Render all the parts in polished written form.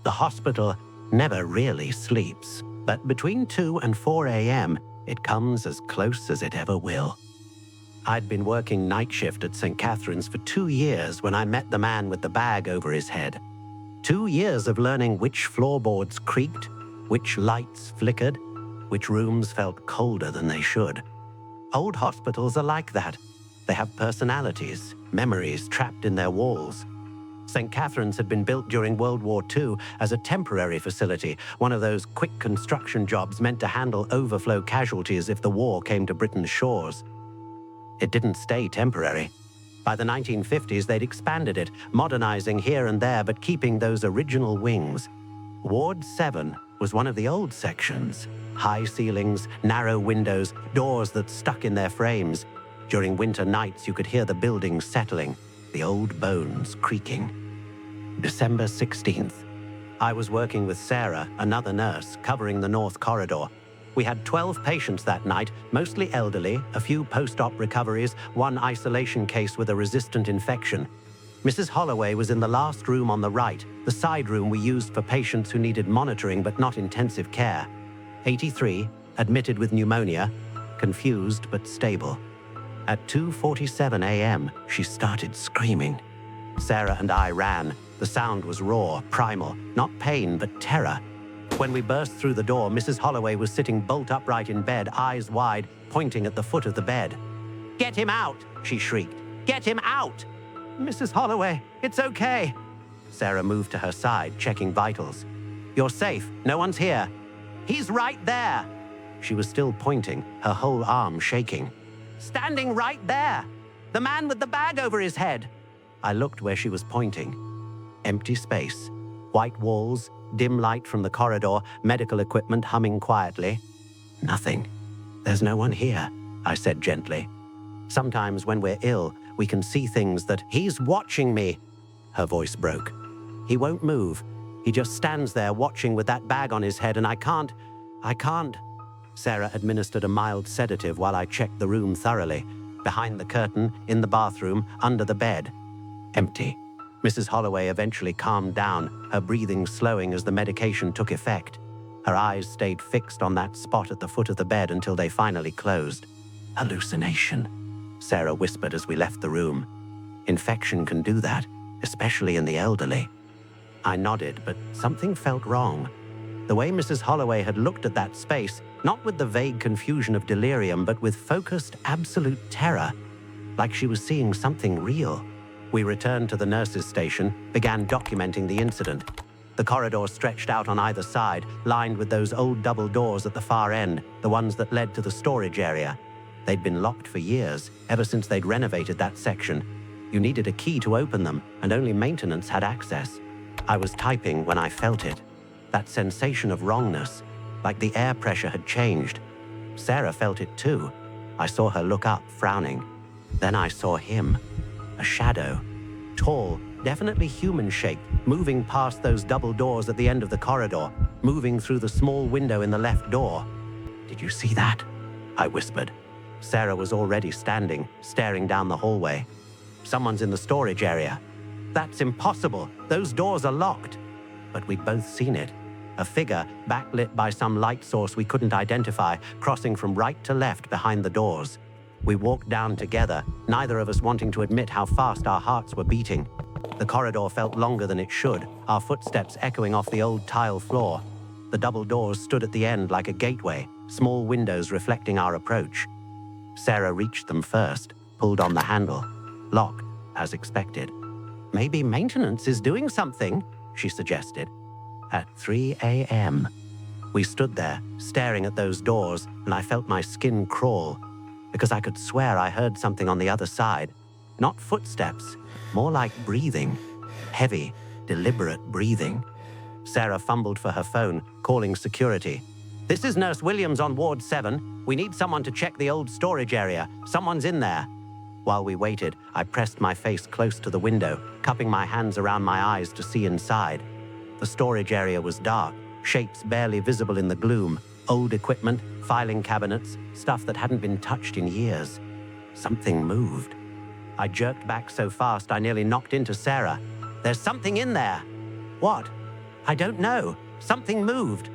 The hospital never really sleeps, but between 2 and 4 a.m., it comes as close as it ever will. I'd been working night shift at St. Catherine's for 2 years when I met the man with the bag over his head. 2 years of learning which floorboards creaked, which lights flickered, which rooms felt colder than they should. Old hospitals are like that. They have personalities, memories trapped in their walls. St. Catherine's had been built during World War II as a temporary facility, one of those quick construction jobs meant to handle overflow casualties if the war came to Britain's shores. It didn't stay temporary. By the 1950s, they'd expanded it, modernizing here and there, but keeping those original wings. Ward 7 was one of the old sections. High ceilings, narrow windows, doors that stuck in their frames. During winter nights, you could hear the building settling, the old bones creaking. December 16th. I was working with Sarah, another nurse, covering the North Corridor. We had 12 patients that night, mostly elderly, a few post-op recoveries, one isolation case with a resistant infection. Mrs. Holloway was in the last room on the right, the side room we used for patients who needed monitoring but not intensive care. 83, admitted with pneumonia, confused but stable. At 2:47 a.m., she started screaming. Sarah and I ran. The sound was raw, primal, not pain but terror. When we burst through the door, Mrs. Holloway was sitting bolt upright in bed, eyes wide, pointing at the foot of the bed. "Get him out!" she shrieked. "Get him out!" "Mrs. Holloway, it's okay." Sarah moved to her side, checking vitals. "You're safe. No one's here." "He's right there." She was still pointing, her whole arm shaking. "Standing right there. The man with the bag over his head." I looked where she was pointing. Empty space. White walls, dim light from the corridor, medical equipment humming quietly. Nothing. "There's no one here," I said gently. "Sometimes when we're ill, we can see things that—" "He's watching me." Her voice broke. "He won't move. He just stands there watching with that bag on his head, and I can't. Sarah administered a mild sedative while I checked the room thoroughly. Behind the curtain, in the bathroom, under the bed. Empty. Mrs. Holloway eventually calmed down, her breathing slowing as the medication took effect. Her eyes stayed fixed on that spot at the foot of the bed until they finally closed. "Hallucination," Sarah whispered as we left the room. "Infection can do that, especially in the elderly." I nodded, but something felt wrong. The way Mrs. Holloway had looked at that space, not with the vague confusion of delirium, but with focused, absolute terror, like she was seeing something real. We returned to the nurses' station, began documenting the incident. The corridor stretched out on either side, lined with those old double doors at the far end, the ones that led to the storage area. They'd been locked for years, ever since they'd renovated that section. You needed a key to open them, and only maintenance had access. I was typing when I felt it. That sensation of wrongness, like the air pressure had changed. Sarah felt it too. I saw her look up, frowning. Then I saw him. A shadow. Tall, definitely human-shaped, moving past those double doors at the end of the corridor, moving through the small window in the left door. "Did you see that?" I whispered. Sarah was already standing, staring down the hallway. "Someone's in the storage area." "That's impossible. Those doors are locked." But we'd both seen it. A figure, backlit by some light source we couldn't identify, crossing from right to left behind the doors. We walked down together, neither of us wanting to admit how fast our hearts were beating. The corridor felt longer than it should, our footsteps echoing off the old tile floor. The double doors stood at the end like a gateway, small windows reflecting our approach. Sarah reached them first, pulled on the handle. Locked, as expected. "Maybe maintenance is doing something," she suggested. At 3 a.m. We stood there, staring at those doors, and I felt my skin crawl, because I could swear I heard something on the other side. Not footsteps, more like breathing. Heavy, deliberate breathing. Sarah fumbled for her phone, calling security. "This is Nurse Williams on Ward 7. We need someone to check the old storage area. Someone's in there." While we waited, I pressed my face close to the window, cupping my hands around my eyes to see inside. The storage area was dark, shapes barely visible in the gloom, old equipment, filing cabinets, stuff that hadn't been touched in years. Something moved. I jerked back so fast I nearly knocked into Sarah. "There's something in there." "What?" I don't know. Something moved.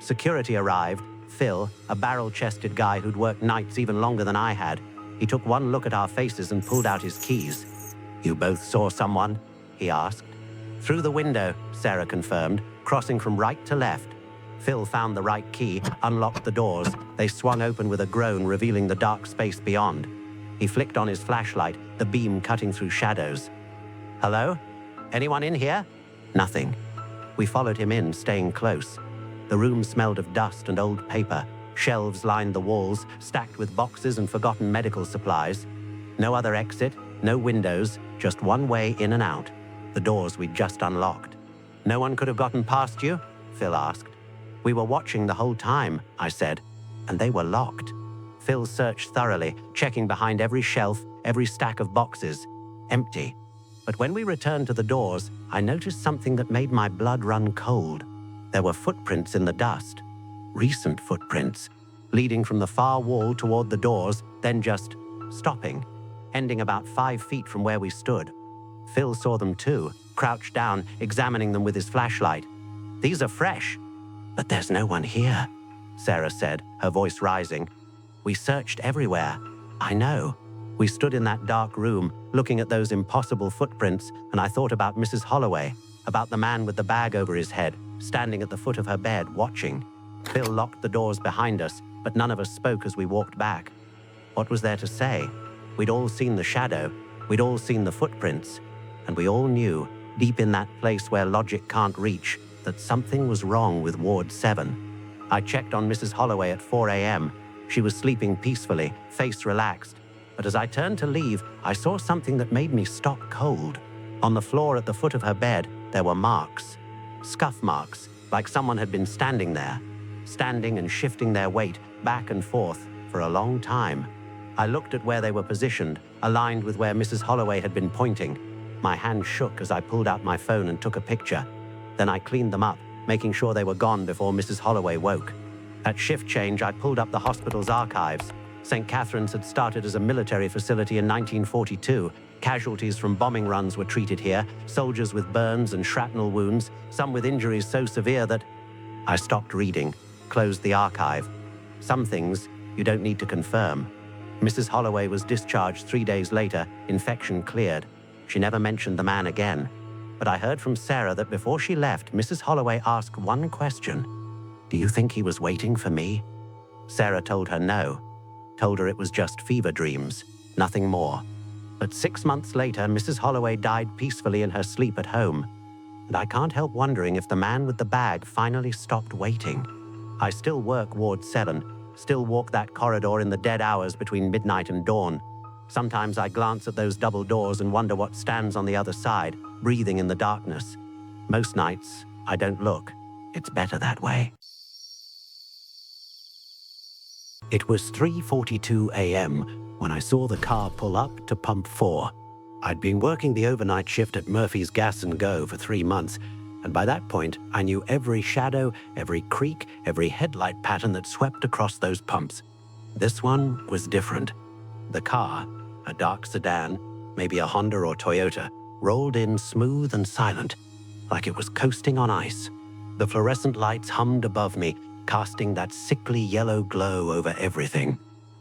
Security arrived. Phil, a barrel-chested guy who'd worked nights even longer than I had. He took one look at our faces and pulled out his keys. You both saw someone? He asked. Through the window, Sarah confirmed, crossing from right to left. Phil found the right key, unlocked the doors. They swung open with a groan, revealing the dark space beyond. He flicked on his flashlight, the beam cutting through shadows. Hello? Anyone in here? Nothing. We followed him in, staying close. The room smelled of dust and old paper. Shelves lined the walls, stacked with boxes and forgotten medical supplies. No other exit, no windows, just one way in and out. The doors we'd just unlocked. No one could have gotten past you? Phil asked. We were watching the whole time, I said, and they were locked. Phil searched thoroughly, checking behind every shelf, every stack of boxes. Empty. But when we returned to the doors, I noticed something that made my blood run cold. There were footprints in the dust. Recent footprints, leading from the far wall toward the doors, then just stopping, ending about 5 feet from where we stood. Phil saw them too, crouched down, examining them with his flashlight. These are fresh. But there's no one here, Sarah said, her voice rising. We searched everywhere. I know. We stood in that dark room, looking at those impossible footprints, and I thought about Mrs. Holloway, about the man with the bag over his head, standing at the foot of her bed, watching. Phil locked the doors behind us, but none of us spoke as we walked back. What was there to say? We'd all seen the shadow, we'd all seen the footprints, and we all knew, deep in that place where logic can't reach, that something was wrong with Ward 7. I checked on Mrs. Holloway at 4 a.m. She was sleeping peacefully, face relaxed. But as I turned to leave, I saw something that made me stop cold. On the floor at the foot of her bed, there were marks. Scuff marks, like someone had been standing there. Standing and shifting their weight back and forth for a long time. I looked at where they were positioned, aligned with where Mrs. Holloway had been pointing. My hand shook as I pulled out my phone and took a picture. Then I cleaned them up, making sure they were gone before Mrs. Holloway woke. At shift change, I pulled up the hospital's archives. St. Catherine's had started as a military facility in 1942. Casualties from bombing runs were treated here, soldiers with burns and shrapnel wounds, some with injuries so severe that... I stopped reading, closed the archive. Some things you don't need to confirm. Mrs. Holloway was discharged 3 days later, infection cleared. She never mentioned the man again. But I heard from Sarah that before she left, Mrs. Holloway asked one question. Do you think he was waiting for me? Sarah told her no. Told her it was just fever dreams, nothing more. But 6 months later, Mrs. Holloway died peacefully in her sleep at home. And I can't help wondering if the man with the bag finally stopped waiting. I still work Ward 7, still walk that corridor in the dead hours between midnight and dawn. Sometimes I glance at those double doors and wonder what stands on the other side, breathing in the darkness. Most nights, I don't look. It's better that way. It was 3:42 a.m. when I saw the car pull up to pump 4. I'd been working the overnight shift at Murphy's Gas and Go for 3 months, and by that point, I knew every shadow, every creak, every headlight pattern that swept across those pumps. This one was different. The car, a dark sedan, maybe a Honda or Toyota, rolled in smooth and silent, like it was coasting on ice. The fluorescent lights hummed above me, casting that sickly yellow glow over everything.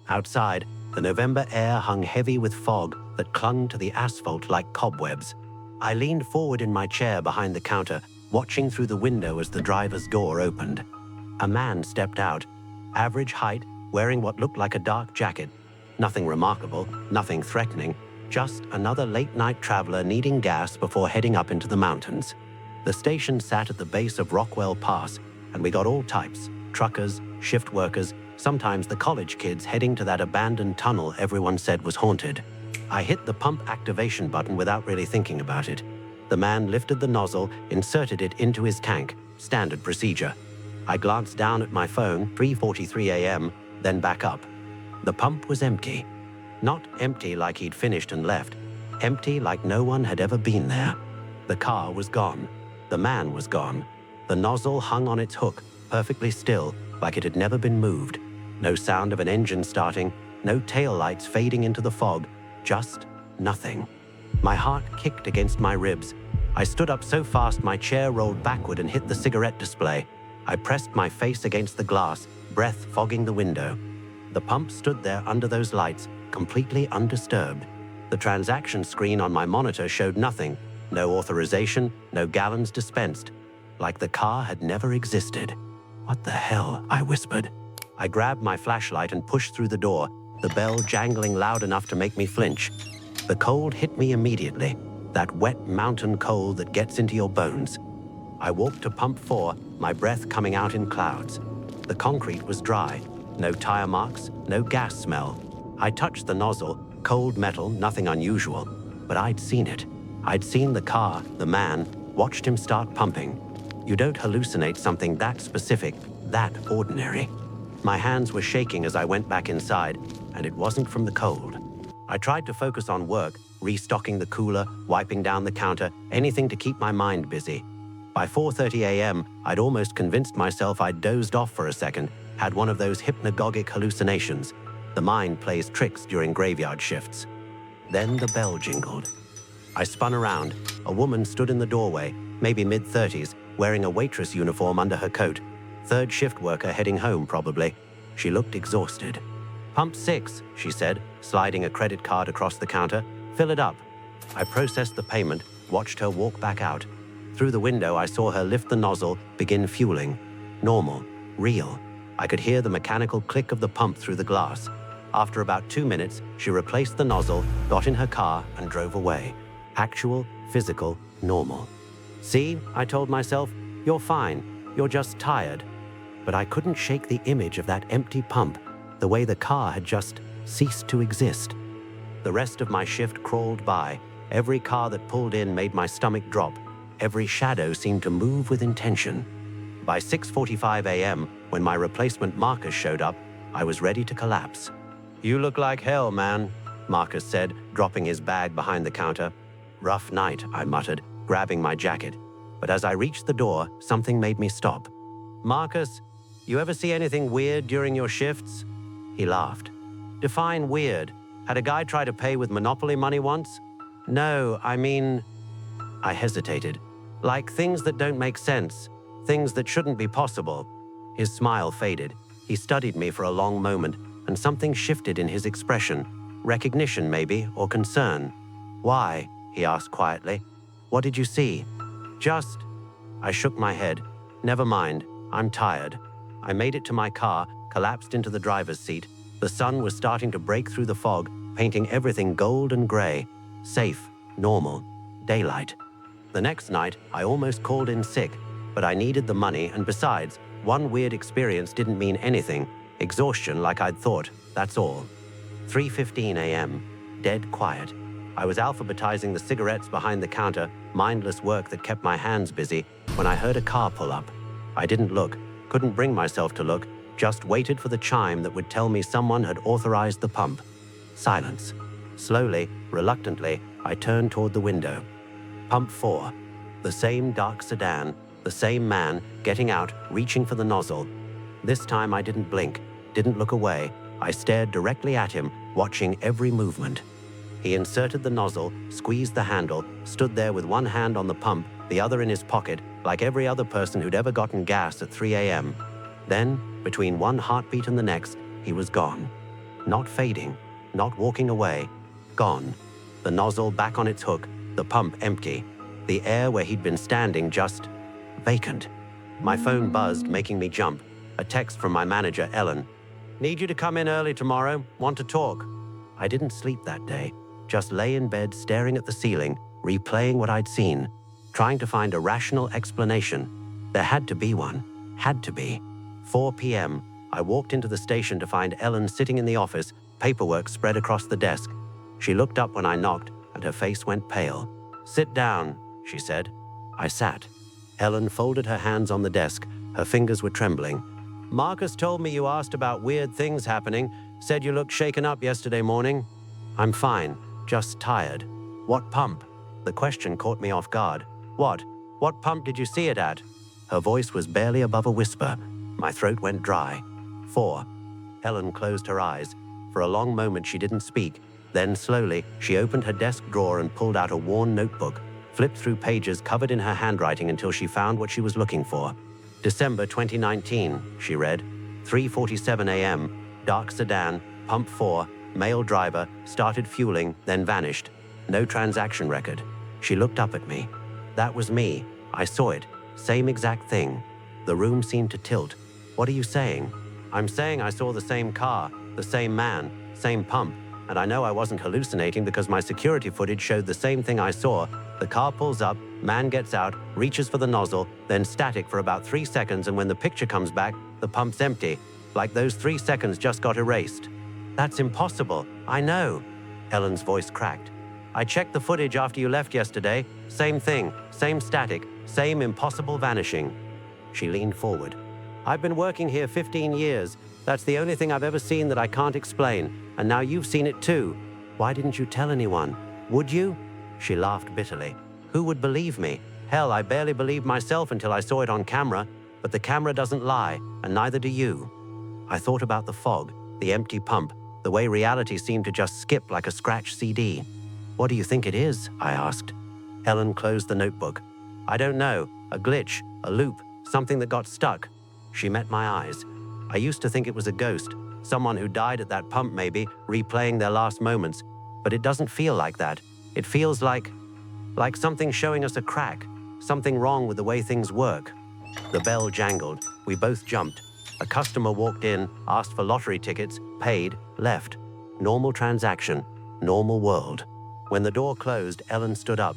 Outside, the November air hung heavy with fog that clung to the asphalt like cobwebs. I leaned forward in my chair behind the counter, watching through the window as the driver's door opened. A man stepped out, average height, wearing what looked like a dark jacket. Nothing remarkable, nothing threatening, just another late-night traveler needing gas before heading up into the mountains. The station sat at the base of Rockwell Pass, and we got all types, truckers, shift workers, sometimes the college kids heading to that abandoned tunnel everyone said was haunted. I hit the pump activation button without really thinking about it. The man lifted the nozzle, inserted it into his tank, standard procedure. I glanced down at my phone, 3:43 a.m., then back up. The pump was empty. Not empty like he'd finished and left, empty like no one had ever been there. The car was gone. The man was gone. The nozzle hung on its hook, perfectly still, like it had never been moved. No sound of an engine starting, no taillights fading into the fog, just nothing. My heart kicked against my ribs. I stood up so fast my chair rolled backward and hit the cigarette display. I pressed my face against the glass, breath fogging the window. The pump stood there under those lights, completely undisturbed. The transaction screen on my monitor showed nothing. No authorization, no gallons dispensed. Like the car had never existed. "What the hell?" I whispered. I grabbed my flashlight and pushed through the door, the bell jangling loud enough to make me flinch. The cold hit me immediately, that wet mountain cold that gets into your bones. I walked to pump 4, my breath coming out in clouds. The concrete was dry, no tire marks, no gas smell. I touched the nozzle, cold metal, nothing unusual, but I'd seen it. I'd seen the car, the man, watched him start pumping. You don't hallucinate something that specific, that ordinary. My hands were shaking as I went back inside, and it wasn't from the cold. I tried to focus on work, restocking the cooler, wiping down the counter, anything to keep my mind busy. By 4:30 a.m., I'd almost convinced myself I'd dozed off for a second, had one of those hypnagogic hallucinations. The mind plays tricks during graveyard shifts. Then the bell jingled. I spun around. A woman stood in the doorway, maybe mid-30s, wearing a waitress uniform under her coat. Third shift worker heading home, probably. She looked exhausted. "Pump 6, she said, sliding a credit card across the counter. "Fill it up." I processed the payment, watched her walk back out. Through the window, I saw her lift the nozzle, begin fueling. Normal, real. I could hear the mechanical click of the pump through the glass. After about 2 minutes, she replaced the nozzle, got in her car, and drove away. Actual, physical, normal. "See," I told myself, "you're fine. You're just tired." But I couldn't shake the image of that empty pump, the way the car had just ceased to exist. The rest of my shift crawled by. Every car that pulled in made my stomach drop. Every shadow seemed to move with intention. By 6:45 a.m., when my replacement Marcus showed up, I was ready to collapse. "You look like hell, man," Marcus said, dropping his bag behind the counter. "Rough night," I muttered, grabbing my jacket. But as I reached the door, something made me stop. "Marcus, you ever see anything weird during your shifts?" He laughed. "Define weird. Had a guy try to pay with Monopoly money once?" "No, I mean..." I hesitated. "Like things that don't make sense. Things that shouldn't be possible." His smile faded. He studied me for a long moment, and something shifted in his expression. Recognition, maybe, or concern. "Why?" he asked quietly. "What did you see?" "Just..." I shook my head. "Never mind. I'm tired." I made it to my car, collapsed into the driver's seat. The sun was starting to break through the fog, painting everything gold and gray. Safe, normal, daylight. The next night, I almost called in sick, but I needed the money, and besides, one weird experience didn't mean anything. Exhaustion like I'd thought, that's all. 3:15 a.m., dead quiet. I was alphabetizing the cigarettes behind the counter, mindless work that kept my hands busy, when I heard a car pull up. I didn't look, couldn't bring myself to look, just waited for the chime that would tell me someone had authorized the pump. Silence. Slowly, reluctantly, I turned toward the window. Pump 4. The same dark sedan, the same man, getting out, reaching for the nozzle. This time I didn't blink, didn't look away. I stared directly at him, watching every movement. He inserted the nozzle, squeezed the handle, stood there with one hand on the pump, the other in his pocket, like every other person who'd ever gotten gas at 3 a.m. Then, between one heartbeat and the next, he was gone. Not fading, not walking away, gone. The nozzle back on its hook, the pump empty. The air where he'd been standing just vacant. My phone buzzed, making me jump. A text from my manager, Ellen. "Need you to come in early tomorrow. Want to talk." I didn't sleep that day. Just lay in bed staring at the ceiling, replaying what I'd seen, trying to find a rational explanation. There had to be one. Had to be. 4 p.m., I walked into the station to find Ellen sitting in the office, paperwork spread across the desk. She looked up when I knocked, and her face went pale. "Sit down," she said. I sat. Ellen folded her hands on the desk. Her fingers were trembling. "Marcus told me you asked about weird things happening, said you looked shaken up yesterday morning." "I'm fine, just tired." "What pump?" The question caught me off guard. What pump did you see it at?" Her voice was barely above a whisper. My throat went dry. 4. Ellen closed her eyes. For a long moment she didn't speak. Then slowly, she opened her desk drawer and pulled out a worn notebook. flipped through pages covered in her handwriting until she found what she was looking for. December 2019, she read. 3:47 a.m., dark sedan, pump 4, male driver, started fueling, then vanished. No transaction record. She looked up at me. That was me. I saw it. Same exact thing. The room seemed to tilt. What are you saying? I'm saying I saw the same car, the same man, same pump, and I know I wasn't hallucinating because my security footage showed the same thing I saw. The car pulls up, man gets out, reaches for the nozzle, then static for about 3 seconds, and when the picture comes back, the pump's empty. Like those 3 seconds just got erased. That's impossible. I know. Ellen's voice cracked. I checked the footage after you left yesterday. Same thing, same static, same impossible vanishing. She leaned forward. I've been working here 15 years. That's the only thing I've ever seen that I can't explain. And now you've seen it too. Why didn't you tell anyone? Would you? She laughed bitterly. Who would believe me? Hell, I barely believed myself until I saw it on camera. But the camera doesn't lie, and neither do you. I thought about the fog, the empty pump, the way reality seemed to just skip like a scratched CD. What do you think it is? I asked. Ellen closed the notebook. I don't know. A glitch, a loop, something that got stuck. She met my eyes. I used to think it was a ghost, someone who died at that pump maybe, replaying their last moments. But it doesn't feel like that. It feels like something showing us a crack, something wrong with the way things work. The bell jangled. We both jumped. A customer walked in, asked for lottery tickets, paid, left. Normal transaction, normal world. When the door closed, Ellen stood up.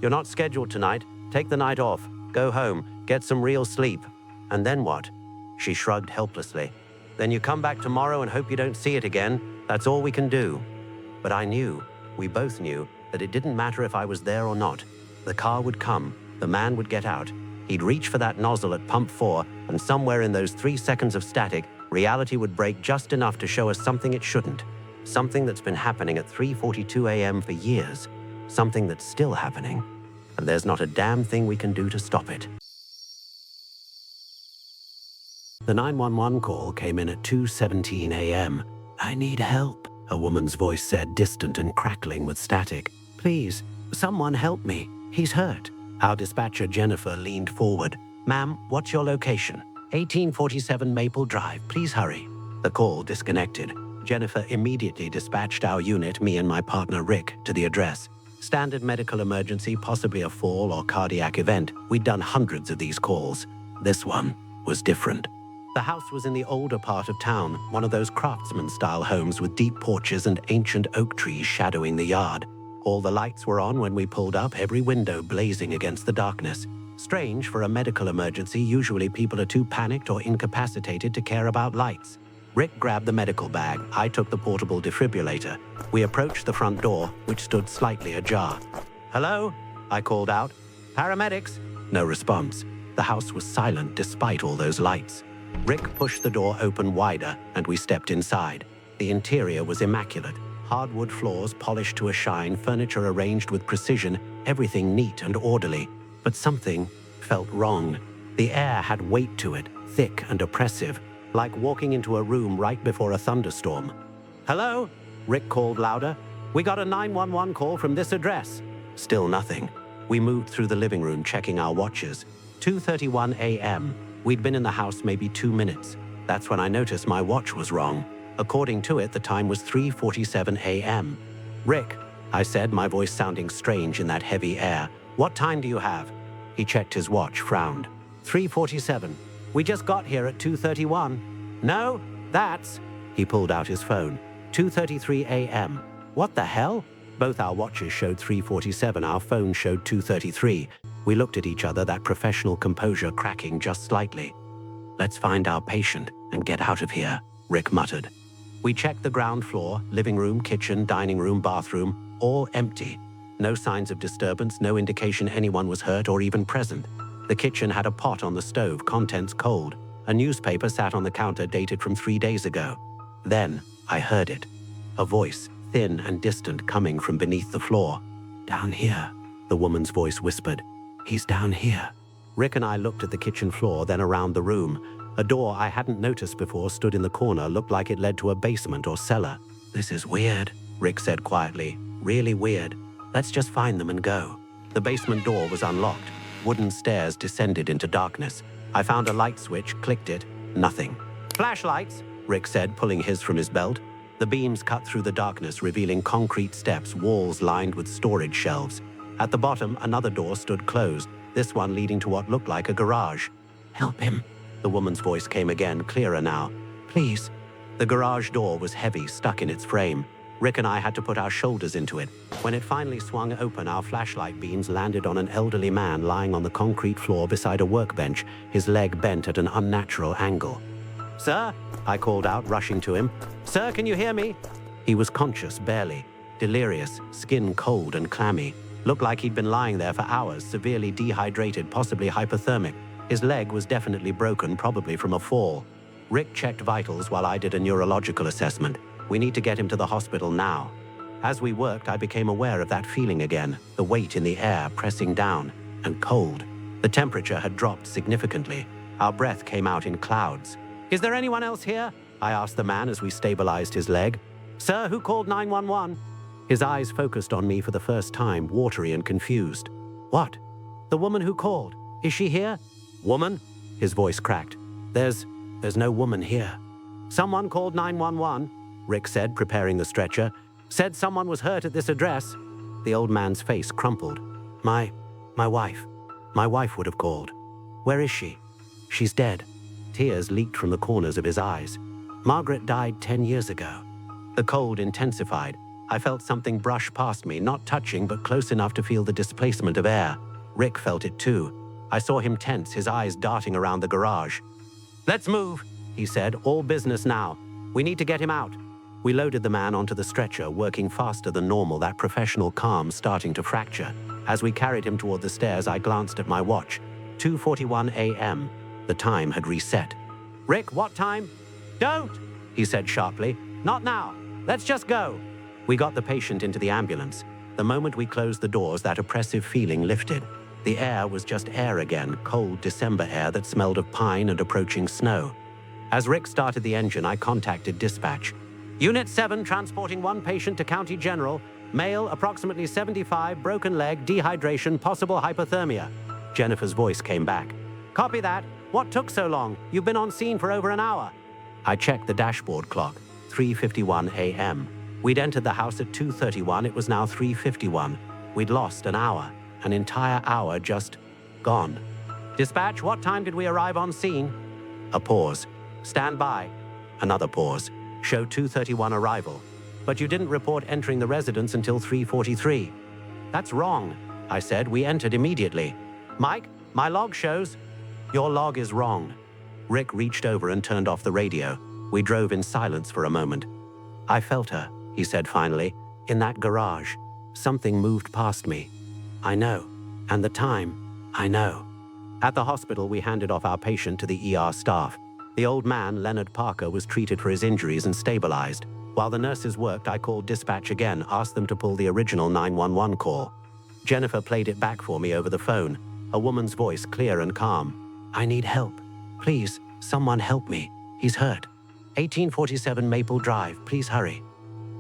You're not scheduled tonight. Take the night off. Go home. Get some real sleep. And then what? She shrugged helplessly. Then you come back tomorrow and hope you don't see it again. That's all we can do. But I knew, we both knew, that it didn't matter if I was there or not. The car would come. The man would get out. He'd reach for that nozzle at pump 4, and somewhere in those 3 seconds of static, reality would break just enough to show us something it shouldn't. Something that's been happening at 3:42 a.m. for years. Something that's still happening. And there's not a damn thing we can do to stop it. The 911 call came in at 2:17 a.m. I need help, a woman's voice said, distant and crackling with static. Please, someone help me. He's hurt. Our dispatcher, Jennifer, leaned forward. Ma'am, what's your location? 1847 Maple Drive. Please hurry. The call disconnected. Jennifer immediately dispatched our unit, me and my partner Rick, to the address. Standard medical emergency, possibly a fall or cardiac event. We'd done hundreds of these calls. This one was different. The house was in the older part of town, one of those craftsman-style homes with deep porches and ancient oak trees shadowing the yard. All the lights were on when we pulled up, every window blazing against the darkness. Strange for a medical emergency, usually people are too panicked or incapacitated to care about lights. Rick grabbed the medical bag, I took the portable defibrillator. We approached the front door, which stood slightly ajar. Hello? I called out. Paramedics? No response. The house was silent despite all those lights. Rick pushed the door open wider, and we stepped inside. The interior was immaculate. Hardwood floors polished to a shine, furniture arranged with precision, everything neat and orderly. But something felt wrong. The air had weight to it, thick and oppressive, like walking into a room right before a thunderstorm. Hello? Rick called louder. We got a 911 call from this address. Still nothing. We moved through the living room, checking our watches. 2:31 a.m. We'd been in the house maybe 2 minutes. That's when I noticed my watch was wrong. According to it, the time was 3:47 a.m. Rick, I said, my voice sounding strange in that heavy air. What time do you have? He checked his watch, frowned. 3:47. We just got here at 2:31. No, that's... He pulled out his phone. 2:33 a.m. What the hell? Both our watches showed 3:47, our phone showed 2:33. We looked at each other, that professional composure cracking just slightly. Let's find our patient and get out of here, Rick muttered. We checked the ground floor, living room, kitchen, dining room, bathroom, all empty. No signs of disturbance, no indication anyone was hurt or even present. The kitchen had a pot on the stove, contents cold. A newspaper sat on the counter dated from 3 days ago. Then I heard it. A voice, thin and distant, coming from beneath the floor. Down here, the woman's voice whispered. He's down here. Rick and I looked at the kitchen floor, then around the room. A door I hadn't noticed before stood in the corner, looked like it led to a basement or cellar. This is weird, Rick said quietly. Really weird. Let's just find them and go. The basement door was unlocked. Wooden stairs descended into darkness. I found a light switch, clicked it, nothing. "Flashlights," Rick said, pulling his from his belt. The beams cut through the darkness, revealing concrete steps, walls lined with storage shelves. At the bottom, another door stood closed, this one leading to what looked like a garage. "Help him," the woman's voice came again, clearer now. "Please." The garage door was heavy, stuck in its frame. Rick and I had to put our shoulders into it. When it finally swung open, our flashlight beams landed on an elderly man lying on the concrete floor beside a workbench, his leg bent at an unnatural angle. "Sir?" I called out, rushing to him. "Sir, can you hear me?" He was conscious, barely. Delirious, skin cold and clammy. Looked like he'd been lying there for hours, severely dehydrated, possibly hypothermic. His leg was definitely broken, probably from a fall. Rick checked vitals while I did a neurological assessment. "We need to get him to the hospital now." As we worked, I became aware of that feeling again, the weight in the air pressing down, and cold. The temperature had dropped significantly. Our breath came out in clouds. "Is there anyone else here?" I asked the man as we stabilized his leg. "Sir, who called 911? His eyes focused on me for the first time, watery and confused. "What? The woman who called. Is she here?" "Woman?" His voice cracked. There's no woman here." "Someone called 911, Rick said, preparing the stretcher. "Said someone was hurt at this address." The old man's face crumpled. My wife. My wife would have called. Where is she?" "She's dead." Tears leaked from the corners of his eyes. "Margaret died 10 years ago." The cold intensified. I felt something brush past me, not touching, but close enough to feel the displacement of air. Rick felt it too. I saw him tense, his eyes darting around the garage. "Let's move," he said. "All business now. We need to get him out." We loaded the man onto the stretcher, working faster than normal, that professional calm starting to fracture. As we carried him toward the stairs, I glanced at my watch. 2:41 a.m. The time had reset. "Rick, what time?" "Don't," he said sharply. "Not now. Let's just go." We got the patient into the ambulance. The moment we closed the doors, that oppressive feeling lifted. The air was just air again, cold December air that smelled of pine and approaching snow. As Rick started the engine, I contacted dispatch. "Unit 7 transporting one patient to County General. Male, approximately 75, broken leg, dehydration, possible hypothermia." Jennifer's voice came back. "Copy that. What took so long? You've been on scene for over an hour." I checked the dashboard clock. 3:51 a.m. We'd entered the house at 2:31. It was now 3:51. We'd lost an hour. An entire hour just gone. "Dispatch, what time did we arrive on scene?" A pause. "Stand by." Another pause. "Show 2:31 arrival. But you didn't report entering the residence until 3:43. "That's wrong," I said. "We entered immediately." "Mike, my log shows." "Your log is wrong." Rick reached over and turned off the radio. We drove in silence for a moment. "I felt her," he said finally, "in that garage. Something moved past me. I know. And the time, I know." At the hospital, we handed off our patient to the ER staff. The old man, Leonard Parker, was treated for his injuries and stabilized. While the nurses worked, I called dispatch again, asked them to pull the original 911 call. Jennifer played it back for me over the phone, a woman's voice clear and calm. "I need help. Please, someone help me. He's hurt. 1847 Maple Drive, please hurry."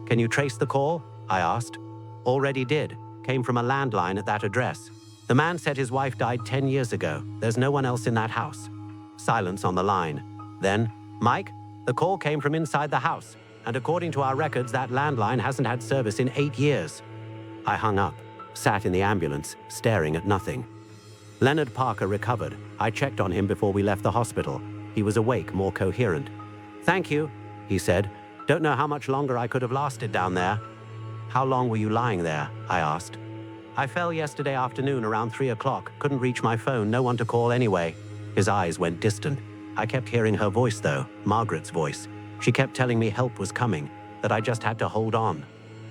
"Can you trace the call?" I asked. "Already did. Came from a landline at that address. The man said his wife died 10 years ago. There's no one else in that house." Silence on the line. Then, "Mike, the call came from inside the house, and according to our records, that landline hasn't had service in 8 years." I hung up, sat in the ambulance, staring at nothing. Leonard Parker recovered. I checked on him before we left the hospital. He was awake, more coherent. "Thank you," he said. "Don't know how much longer I could have lasted down there." "How long were you lying there?" I asked. "I fell yesterday afternoon around 3 o'clock. Couldn't reach my phone, no one to call anyway." His eyes went distant. I kept hearing her voice though, Margaret's voice. She kept telling me help was coming, that I just had to hold on.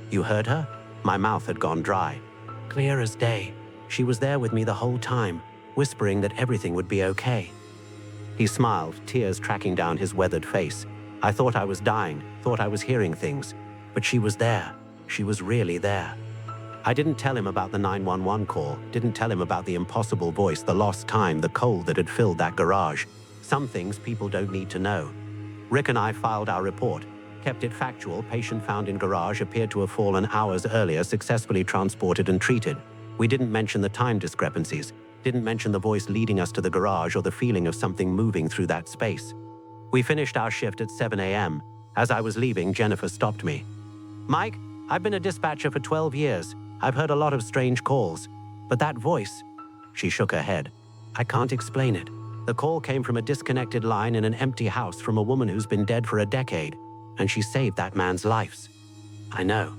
"You heard her?" My mouth had gone dry. "Clear as day. She was there with me the whole time, whispering that everything would be okay." He smiled, tears tracking down his weathered face. I thought I was dying, thought I was hearing things. But she was there. She was really there. I didn't tell him about the 911 call, didn't tell him about the impossible voice, the lost time, the cold that had filled that garage. Some things people don't need to know. Rick and I filed our report, kept it factual. Patient found in garage appeared to have fallen hours earlier, successfully transported and treated. We didn't mention the time discrepancies, didn't mention the voice leading us to the garage or the feeling of something moving through that space. We finished our shift at 7 a.m. As I was leaving, Jennifer stopped me. "Mike, I've been a dispatcher for 12 years. I've heard a lot of strange calls. But that voice..." She shook her head. "I can't explain it. The call came from a disconnected line in an empty house from a woman who's been dead for a decade, and she saved that man's lives." I know.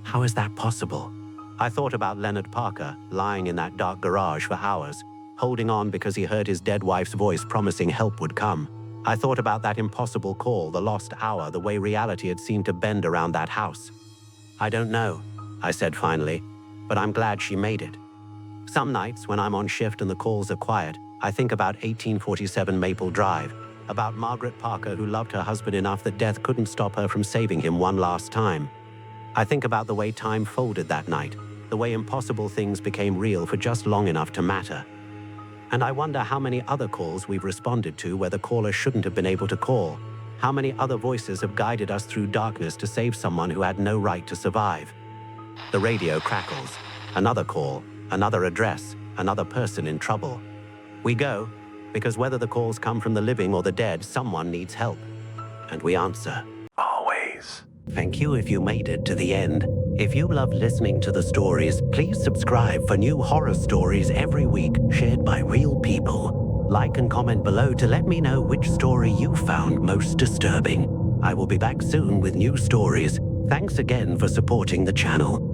How is that possible? I thought about Leonard Parker, lying in that dark garage for hours, holding on because he heard his dead wife's voice promising help would come. I thought about that impossible call, the lost hour, the way reality had seemed to bend around that house. "I don't know," I said finally, "but I'm glad she made it." Some nights, when I'm on shift and the calls are quiet, I think about 1847 Maple Drive, about Margaret Parker who loved her husband enough that death couldn't stop her from saving him one last time. I think about the way time folded that night, the way impossible things became real for just long enough to matter. And I wonder how many other calls we've responded to where the caller shouldn't have been able to call. How many other voices have guided us through darkness to save someone who had no right to survive? The radio crackles. Another call, another address, another person in trouble. We go, because whether the calls come from the living or the dead, someone needs help. And we answer. Always. Thank you if you made it to the end. If you love listening to the stories, please subscribe for new horror stories every week shared by real people. Like and comment below to let me know which story you found most disturbing. I will be back soon with new stories. Thanks again for supporting the channel.